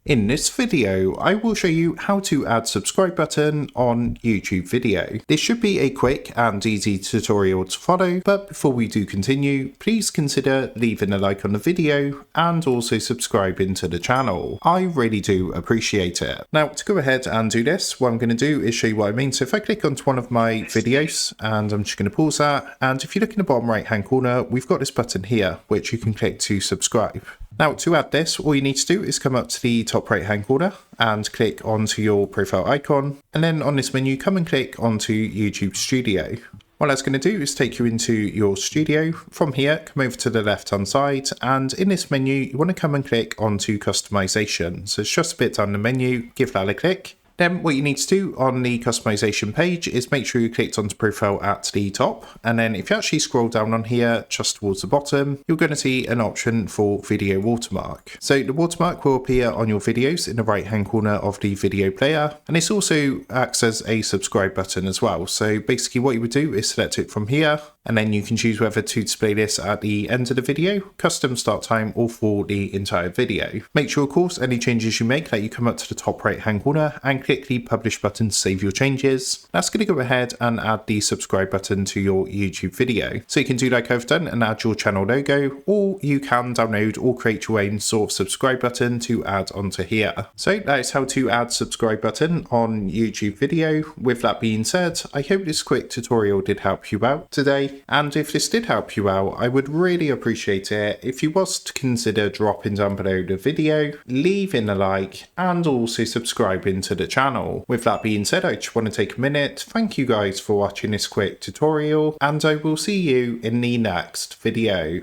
In this video, I will show you how to add subscribe button on YouTube video. This should be a quick and easy tutorial to follow, but before we do continue, please consider leaving a like on the video and also subscribing to the channel. I really do appreciate it. Now to go ahead and do this, what I'm going to do is show you what I mean. So if I click onto one of my videos and I'm just going to pause that, and if you look in the bottom right hand corner, we've got this button here which you can click to subscribe. Now to add this, all you need to do is come up to the top right hand corner and click onto your profile icon, and then on this menu come and click onto YouTube Studio. What that's going to do is take you into your studio. From here, come over to the left hand side, and in this menu you want to come and click onto customization. So it's just a bit down the menu, give that a click. Then what you need to do on the customization page is make sure you clicked onto profile at the top, and then if you actually scroll down on here just towards the bottom, you're going to see an option for video watermark. So the watermark will appear on your videos in the right hand corner of the video player, and this also acts as a subscribe button as well. So basically what you would do is select it from here, and then you can choose whether to display this at the end of the video, custom start time, or for the entire video. Make sure of course any changes you make that you come up to the top right hand corner and click the publish button to save your changes. That's going to go ahead and add the subscribe button to your YouTube video. So you can do like I've done and add your channel logo, or you can download or create your own sort of subscribe button to add onto here. So that is how to add subscribe button on YouTube video. With that being said, I hope this quick tutorial did help you out today. And if this did help you out, I would really appreciate it if you was to consider dropping down below the video, leaving a like, and also subscribing to the channel. With that being said, I just want to take a minute, thank you guys for watching this quick tutorial, and I will see you in the next video.